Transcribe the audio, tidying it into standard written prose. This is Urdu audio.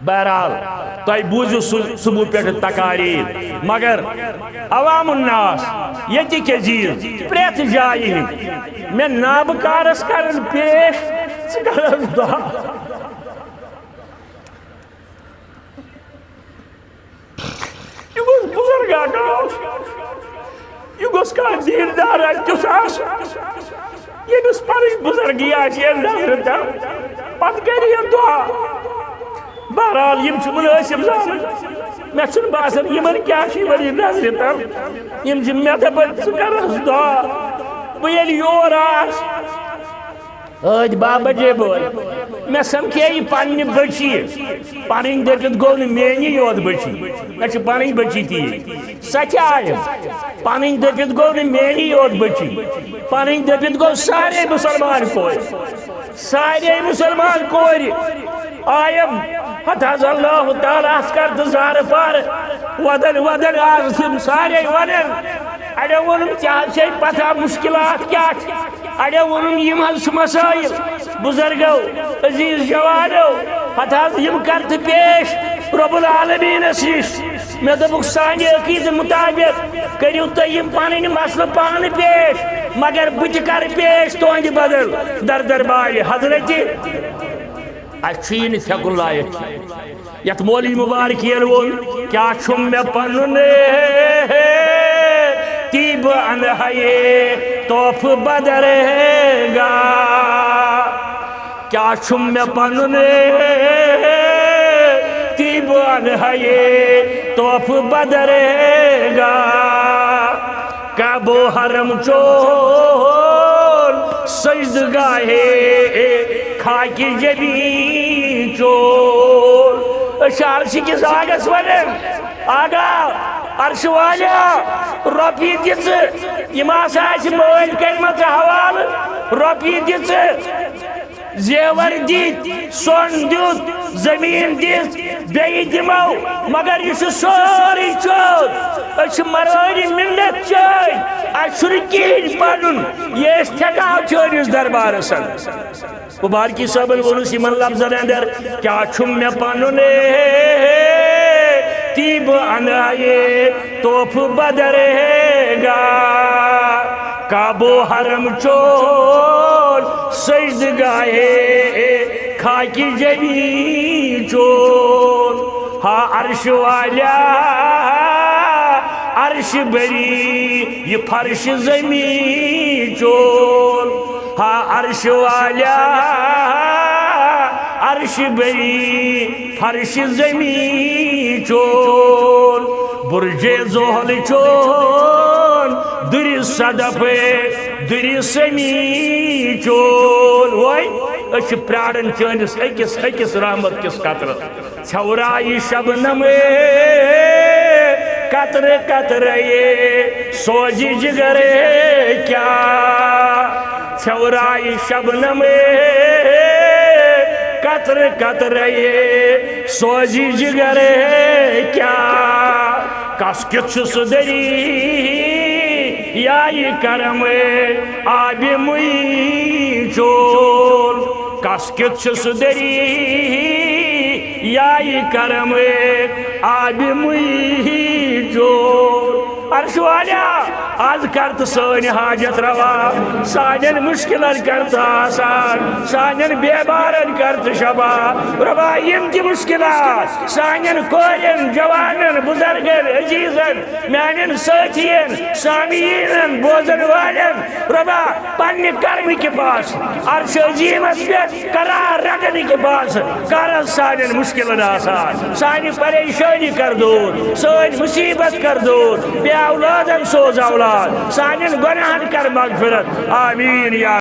بہرحال تھی بوزو صبح پہ تقاریر مگر عوام الناس یہ چیز پریت جائے میں نابکارس کرن پیش ثہ دعا یہ بزرگ یہ گوس کا دیندار تیس یمس پن بزرگی نظر پتہ کر دعا بہرحال یہ مناسب زان مے چھن باسان یمن کیا نظر تم مے دپن ثہ کرس دعا بہ ییٚلہِ یور آس ٲدۍ بابا جے بٲے مے سمکھے یہ پننہِ بچی پنٕنۍ دٔپِتھ گوٚو نہٕ میٛٲنی یوت بچی مے چھِ پنٕنۍ بچی تہِ سۄ تہِ آیہِ پنٕنۍ دٔپِتھ گوٚو نہٕ میٛٲنی یوت بچی پنٕنۍ دٔپِتھ گوٚو سارے مُسلمان کورِ آیم حتاز اللہ تعالیٰ کر زار پار ودن آز تم سارے ونن اڑے ونم ژےٚ پتہ مشکلات کیا اڑے ونم یم حظ مسائل بزرگو عزیز جوانو حتاز یم کرت پیش رب العالمینس نش مے دپک سانہِ عقیدٕ مطابق کٔرِو تُہۍ یم پنٕنۍ مسلہٕ پانہٕ پیش مگر بہٕ تہِ کرٕ پیش تُہنٛدِ بدل دربارِ حضرت اچھین تھکن لائق یت مولی مبارک وون کیا چھم میں پنن تیب انہائے توف بدر گا کیا چھم میں پنن تیب انہائے توف بدر گا کعبو حرم چون سجدگاہ خاکی جبی چور شارسی کی زاگس ونن آگا عرش والا رفی دیس یماس آس مول کرمت حوال رفی دیس زیور دیت سون دیت زمین دیت بی دمو مگر یہ سوری چود اچھ مراری ملت چائی اشرکین پانن یہ استقاو چونیس دربار سن مبارکی صاحبن ونس یمن لفظن اندر کیا چھم میں پنن تیب انائے توف بدر گا کعبو حرم چون سجدگاہ خاکی جبی چون ہا عرش والا عرش بری یہ فرش زمین چون ہا عرش والا عرش بری فرش زمین چون برج زحل چون دری صدف دری سمی چون وای اچھ پرارن چانس اکس رحمت کس قطر چھورائی شبنم قطر قطر یہ سوجی جگر کیا چھورائی شبنم قطر قطر یہ سوجی جگر کیا کس کچھ سدری یا یہ کرم آب مئی چون کس کچھ سدری یا یہ کرم آب مئی چون عرش والا آج کرت سانی حاجت روا سانین مشکلن کرت آسان سانین بیبارن کرت شبا روا یم کی مشکلات سانین کوین جوانن بزرگن عزیزن میانین ساتھین سامعین بوزن والن روا پنی کرم کے پاس عرش عظیمت پہ قرار رکھنے کے پاس کارن سانین مشکلن آسان سانی پریشانی کر دور سانی مصیبت کر دور بے اولادن سوز اولاد سانین گناہن کر مغفرت آمین یا